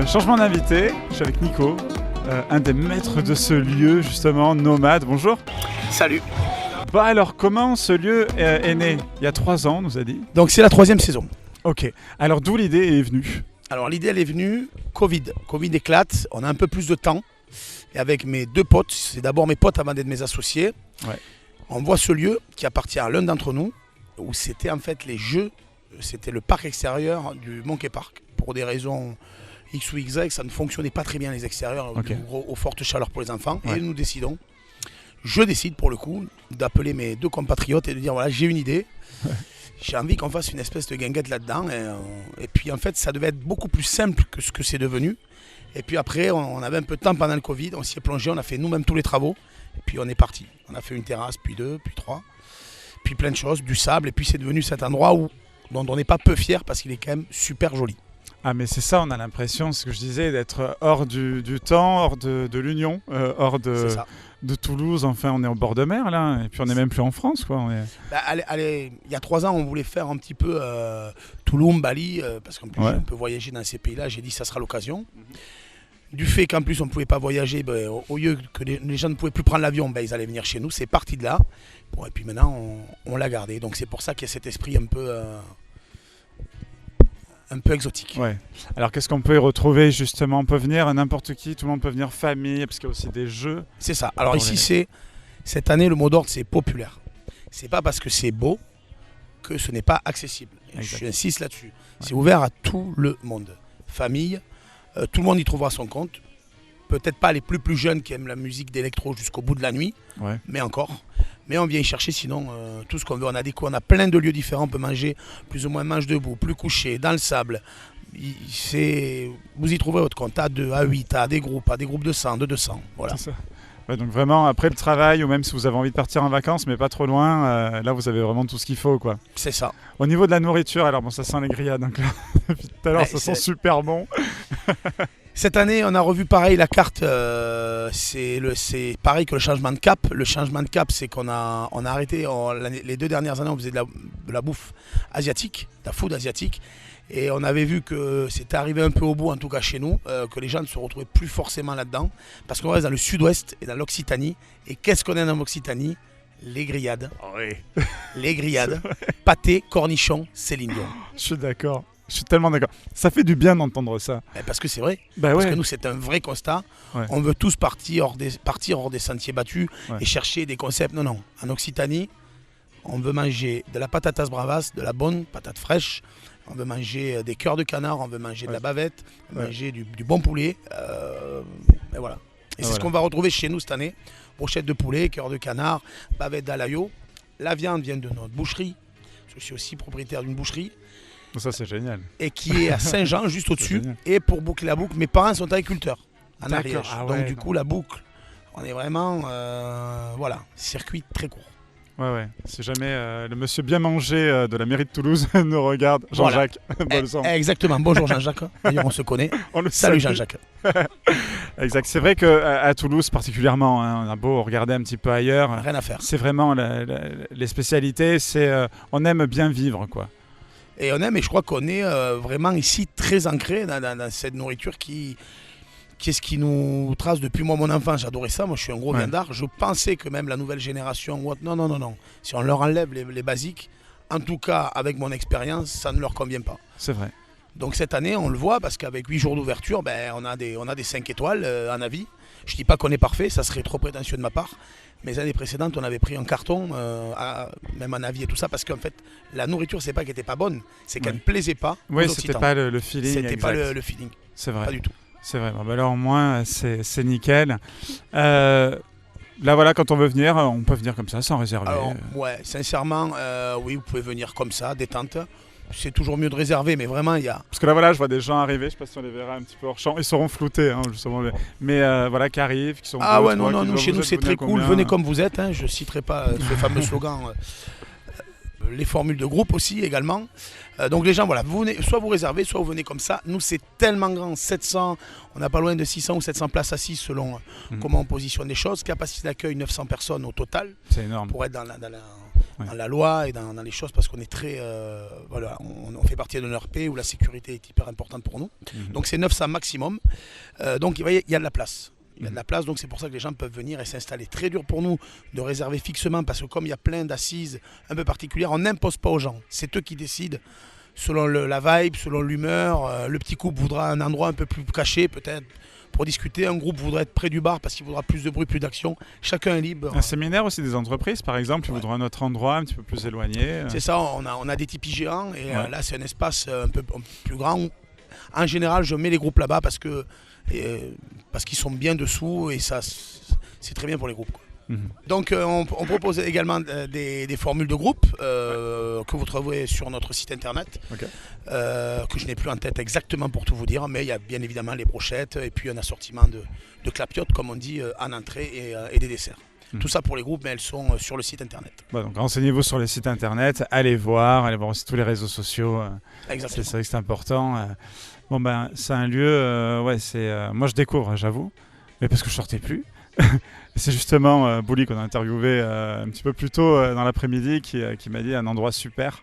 Changement d'invité, je suis avec Nico, un des maîtres de ce lieu justement, Nomade. Bonjour. Salut. Bah alors, comment ce lieu est né? Il y a 3 ans, on nous a dit. Donc c'est la 3e saison. Ok, alors d'où l'idée est venue? Alors l'idée elle est venue, Covid éclate, on a un peu plus de temps. Et avec mes 2 potes, c'est d'abord mes potes avant d'être mes associés, Ouais. on voit ce lieu qui appartient à l'un d'entre nous, où c'était en fait les jeux, c'était le parc extérieur du Monkey Park. Pour des raisons X ou Y, ça ne fonctionnait pas très bien les extérieurs, Ok. aux fortes chaleurs pour les enfants. Ouais. Et je décide pour le coup, d'appeler mes 2 compatriotes et de dire voilà, j'ai une idée. J'ai envie qu'on fasse une espèce de guinguette là-dedans. Et puis en fait, ça devait être beaucoup plus simple que ce que c'est devenu. Et puis après, on avait un peu de temps pendant le Covid, on s'y est plongé, on a fait nous-mêmes tous les travaux. Et puis on est parti. On a fait une terrasse, puis 2, puis 3, puis plein de choses, du sable. Et puis c'est devenu cet endroit dont on n'est pas peu fier parce qu'il est quand même super joli. Ah mais c'est ça, on a l'impression, ce que je disais, d'être hors du temps, hors de l'Union, hors C'est ça. de Toulouse. Enfin, on est au bord de mer là, et puis on n'est même plus en France, quoi. Bah, il y a 3 ans, on voulait faire un petit peu Toulouse, Bali, parce qu'en plus Ouais. on peut voyager dans ces pays-là. J'ai dit ça sera l'occasion. Du fait qu'en plus on ne pouvait pas voyager, au lieu que les gens ne pouvaient plus prendre l'avion, ils allaient venir chez nous. C'est parti de là. Bon, et puis maintenant on l'a gardé. Donc c'est pour ça qu'il y a cet esprit un peu exotique. Ouais. Alors qu'est-ce qu'on peut y retrouver justement? On peut venir n'importe qui, tout le monde peut venir, famille, parce qu'il y a aussi des jeux. C'est ça. Alors Pour ici, cette année, le mot d'ordre, c'est populaire. C'est pas parce que c'est beau que ce n'est pas accessible. Et Exact. j'insiste là-dessus. C'est ouvert à tout le monde. Famille, tout le monde y trouvera son compte. Peut-être pas les plus jeunes qui aiment la musique d'électro jusqu'au bout de la nuit, Ouais. mais encore. Mais on vient y chercher sinon tout ce qu'on veut. On a plein de lieux différents. On peut manger plus ou moins manche debout, plus couché, dans le sable. Vous y trouverez votre compte. A2, A8, à des groupes de 100, de 200. Voilà. C'est ça. Ouais, donc vraiment, après le travail, ou même si vous avez envie de partir en vacances, mais pas trop loin, là vous avez vraiment tout ce qu'il faut, quoi. C'est ça. Au niveau de la nourriture, alors bon, ça sent les grillades, donc là, depuis tout à l'heure, Ouais, ça sent super bon. Cette année, on a revu pareil la carte. C'est pareil que le changement de cap. Le changement de cap, c'est qu'on a arrêté. Les 2 dernières années, on faisait de la bouffe asiatique, de la food asiatique. Et on avait vu que c'était arrivé un peu au bout, en tout cas chez nous, que les gens ne se retrouvaient plus forcément là-dedans. Parce qu'on reste dans le sud-ouest et dans l'Occitanie. Et qu'est-ce qu'on a dans l'Occitanie? Les grillades. Oui. Les grillades. Pâté, cornichons, Céline Dion. Je suis d'accord. Je suis tellement d'accord. Ça fait du bien d'entendre ça. Parce que c'est vrai. Bah Parce ouais. que nous, c'est un vrai constat. Ouais. On veut tous partir hors des sentiers battus Ouais. et chercher des concepts. Non. En Occitanie, on veut manger de la patatas bravas, de la bonne patate fraîche. On veut manger des cœurs de canard, on veut manger de la bavette, on veut Ouais. manger du bon poulet. Et voilà. Et c'est Voilà. ce qu'on va retrouver chez nous cette année. Brochette de poulet, cœur de canard, bavette d'alayo. La viande vient de notre boucherie. Je suis aussi propriétaire d'une boucherie. Ça, c'est génial. Et qui est à Saint-Jean, juste au-dessus. génial. Et pour boucler la boucle, mes parents sont agriculteurs en D'accord. Ariège. Ah Donc ouais, du non. coup, la boucle, on est vraiment, circuit très court. Ouais. Si jamais le monsieur bien mangé de la mairie de Toulouse nous regarde, Jean-Jacques Bolzan. Exactement. Bonjour Jean-Jacques. D'ailleurs, on se connaît. On le Salut salue. Jean-Jacques. Exact. C'est vrai qu'à Toulouse particulièrement, hein, on a beau regarder un petit peu ailleurs, Rien à faire. c'est vraiment les spécialités, on aime bien vivre, quoi. Et on aime, et je crois qu'on est vraiment ici très ancré dans cette nourriture qui est ce qui nous trace depuis mon enfance. J'adorais ça, moi je suis un gros Ouais. viandard. Je pensais que même la nouvelle génération, non. Si on leur enlève les basiques, en tout cas avec mon expérience, ça ne leur convient pas. C'est vrai. Donc cette année, on le voit parce qu'avec 8 jours d'ouverture, on a des 5 étoiles en avis. Je ne dis pas qu'on est parfait, ça serait trop prétentieux de ma part. Mais les années précédentes, on avait pris un carton, même en avis et tout ça, parce qu'en fait, la nourriture, c'est pas qu'elle n'était pas bonne, c'est qu'elle Ouais. ne plaisait pas. Oui, aux c'était Occitans. pas le feeling. C'était pas exact. le feeling, C'est pas vrai. du tout. C'est vrai. Bon, bah là, au moins, c'est nickel. Là, voilà, quand on veut venir, on peut venir comme ça, sans réserver. Alors, ouais, sincèrement, oui, vous pouvez venir comme ça, détente. C'est toujours mieux de réserver, mais vraiment, il y a. Parce que là, voilà, je vois des gens arriver, je sais pas si on les verra un petit peu hors champ. Ils seront floutés, hein, justement. Mais voilà, qui arrivent, qui sont. Ah deux, ouais, trois, non, qui nous, disent, chez vous nous, êtes c'est très venus à cool. combien Venez comme vous êtes, hein, je ne citerai pas ce fameux slogan. les formules de groupe aussi également. Donc les gens, voilà, vous venez, soit vous réservez, soit vous venez comme ça. Nous, c'est tellement grand, 700, on n'a pas loin de 600 ou 700 places assises selon comment on positionne les choses. Capacité d'accueil 900 personnes au total. C'est énorme. Pour être dans la loi et dans les choses, parce qu'on est très... voilà, on fait partie d'un ERP où la sécurité est hyper importante pour nous. Donc c'est 900 maximum. Donc il y a de la place. Il y a de la place, donc c'est pour ça que les gens peuvent venir et s'installer. Très dur pour nous de réserver fixement, parce que comme il y a plein d'assises un peu particulières, on n'impose pas aux gens. C'est eux qui décident selon la vibe, selon l'humeur. Le petit couple voudra un endroit un peu plus caché peut-être pour discuter. Un groupe voudra être près du bar parce qu'il voudra plus de bruit, plus d'action. Chacun est libre. Un séminaire aussi des entreprises, par exemple, ils voudront un autre endroit un petit peu plus éloigné. C'est ça, on a des tipis géants et là c'est un espace un peu plus grand. En général, je mets les groupes là-bas parce qu'ils sont bien dessous et ça, c'est très bien pour les groupes, quoi. Donc on propose également des formules de groupe que vous trouverez sur notre site internet, que je n'ai plus en tête exactement pour tout vous dire, mais il y a bien évidemment les brochettes et puis un assortiment de clapiotes, comme on dit, en entrée et des desserts. Tout ça pour les groupes, mais elles sont sur le site internet. Donc renseignez-vous sur les sites internet, allez voir aussi tous les réseaux sociaux. Exactement. C'est vrai que c'est important. Bon ben c'est un lieu, moi je découvre, j'avoue, mais parce que je sortais plus. C'est justement Bouli qu'on a interviewé un petit peu plus tôt dans l'après-midi qui m'a dit un endroit super.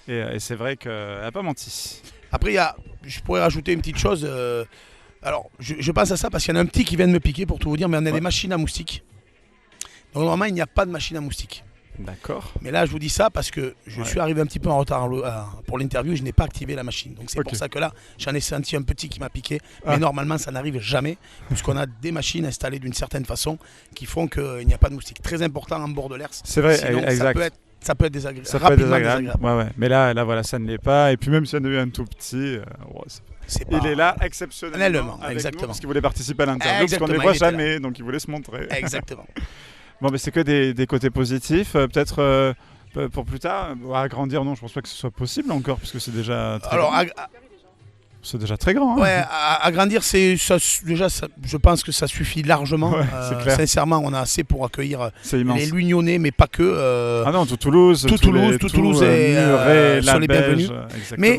Et c'est vrai qu'elle n'a pas menti. Après, je pourrais rajouter une petite chose. Alors, je pense à ça parce qu'il y en a un petit qui vient de me piquer pour tout vous dire, mais on a des machines à moustiques. Donc normalement, il n'y a pas de machine à moustiques. D'accord. Mais là, je vous dis ça parce que je suis arrivé un petit peu en retard pour l'interview. Je n'ai pas activé la machine. Donc c'est pour ça que là, j'en ai senti un petit qui m'a piqué. Mais normalement, ça n'arrive jamais. Puisqu'on a des machines installées d'une certaine façon qui font qu'il n'y a pas de moustiques. Très important en bord de l'air. C'est vrai, sinon, exact. Ça peut être désagréable. Ça peut être désagréable. Ouais. Mais là, voilà, ça ne l'est pas. Et puis même s'il y en a eu un tout petit, il est là exceptionnellement avec exactement. nous parce qu'il voulait participer à l'interview. Parce qu'on ne les voit jamais. Donc il voulait se montrer. Exactement. Bon, mais c'est que des côtés positifs. Peut-être pour plus tard, agrandir, non, je pense pas que ce soit possible encore, puisque c'est déjà très grand. C'est déjà très grand. Hein. Ouais, agrandir, je pense que ça suffit largement. Ouais, c'est clair. Sincèrement, on a assez pour accueillir les Lugnonnais, mais pas que. Ah non, tout Toulouse. Tout Toulouse sont les bienvenus. Mais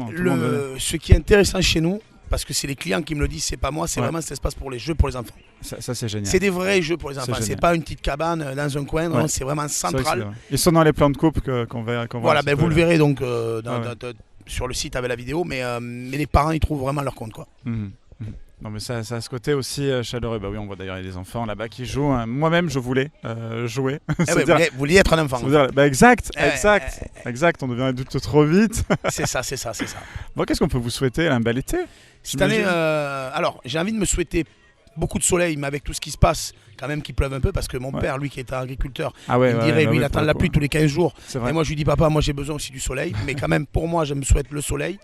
ce qui est intéressant chez nous, parce que c'est les clients qui me le disent, c'est pas moi, c'est vraiment cet espace pour les jeux pour les enfants. Ça c'est génial. C'est des vrais jeux pour les enfants, c'est pas une petite cabane dans un coin, non, c'est vraiment central. Ils sont dans les plans de coupe qu'on voit. Voilà, vous le verrez donc sur le site avec la vidéo, mais les parents ils trouvent vraiment leur compte, quoi. Non mais ça a ce côté aussi chaleureux. Bah oui, on voit d'ailleurs des enfants là-bas qui jouent. Moi-même je voulais jouer. Vous vouliez être un enfant. Exact. On devient adulte trop vite. C'est ça. Bon, qu'est-ce qu'on peut vous souhaiter? Un bel été cette année. Alors j'ai envie de me souhaiter beaucoup de soleil, mais avec tout ce qui se passe, quand même qu'il pleuve un peu, parce que mon père, lui qui est agriculteur, il me dirait, lui il attend la pluie tous les 15 jours. Et moi je lui dis, papa, moi j'ai besoin aussi du soleil, mais quand même pour moi je me souhaite le soleil.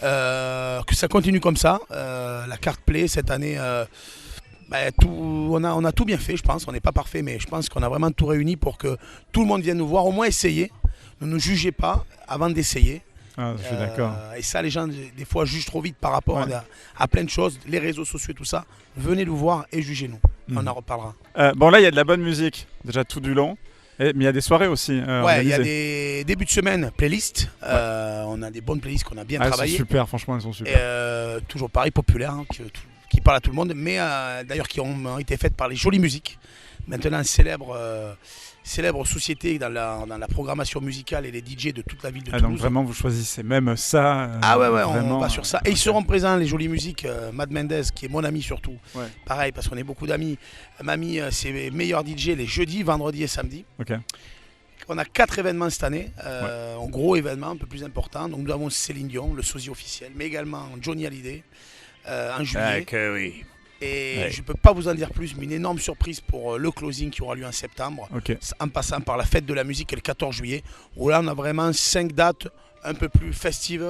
Que ça continue comme ça. La carte Play cette année, on a tout bien fait, je pense. On n'est pas parfait, mais je pense qu'on a vraiment tout réuni pour que tout le monde vienne nous voir, au moins essayer. Ne nous jugez pas avant d'essayer. Je suis d'accord. Et ça, les gens, des fois, jugent trop vite par rapport à plein de choses. Les réseaux sociaux et tout ça. Venez nous voir et jugez-nous. On en reparlera. Bon, là, il y a de la bonne musique, déjà tout du long. Mais il y a des soirées aussi. Il y a des débuts de semaine playlists. On a des bonnes playlists qu'on a bien travaillées. Elles sont super, franchement, elles sont super. Toujours pareil, populaires, qui parlent à tout le monde, mais d'ailleurs qui ont été faites par les Jolies Musiques. Maintenant, célèbre société dans la programmation musicale et les DJ de toute la ville de Toulouse. Donc vraiment, vous choisissez même ça. On va sur ça. Et ils seront présents, les Jolies Musiques. Mad Mendez, qui est mon ami surtout. Pareil, parce qu'on est beaucoup d'amis. Mamie, c'est meilleurs DJ les jeudis, vendredis et samedis. On a 4 événements cette année, un gros événement, un peu plus important. Donc nous avons Céline Dion, le sosie officiel, mais également Johnny Hallyday en juillet. Et je ne peux pas vous en dire plus, mais une énorme surprise pour le closing qui aura lieu en septembre, en passant par la fête de la musique le 14 juillet, où là on a vraiment 5 dates un peu plus festives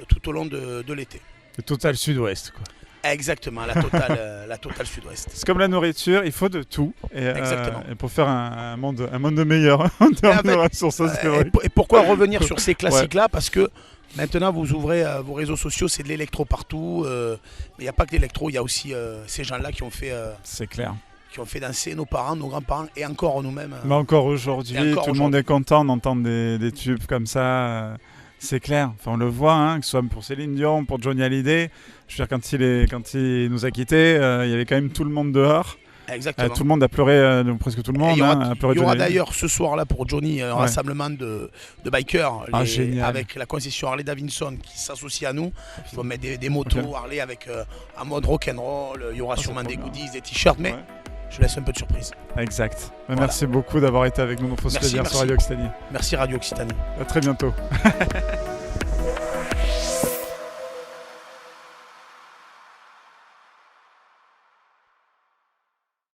tout au long de l'été. Le total sud-ouest, quoi. Exactement, la totale sud-ouest. C'est comme la nourriture, il faut de tout. Exactement. Et pour faire un monde meilleur en termes de ressources. Et pourquoi revenir sur ces classiques-là? Parce que maintenant, vous ouvrez vos réseaux sociaux, c'est de l'électro partout. Mais il n'y a pas que de l'électro, il y a aussi ces gens-là qui ont fait c'est clair. qui ont fait danser nos parents, nos grands-parents et encore nous-mêmes. Mais encore aujourd'hui, Et encore tout le monde est content d'entendre des tubes comme ça. C'est clair, enfin, on le voit, hein, que ce soit pour Céline Dion, pour Johnny Hallyday. Je veux dire, quand il nous a quittés, il y avait quand même tout le monde dehors. Exactement. Tout le monde a pleuré, presque tout le monde a pleuré. Il y aura Johnny. d'ailleurs ce soir-là pour Johnny un rassemblement de bikers génial. avec la concession Harley Davidson qui s'associe à nous. Ils vont mettre des motos Harley avec en mode rock'n'roll. Il y aura sûrement des goodies, des t-shirts, mais je laisse un peu de surprise. Exact. Voilà. Merci beaucoup d'avoir été avec nous dans Fausse Plaisir sur Radio Occitanie. Merci Radio Occitanie. À très bientôt.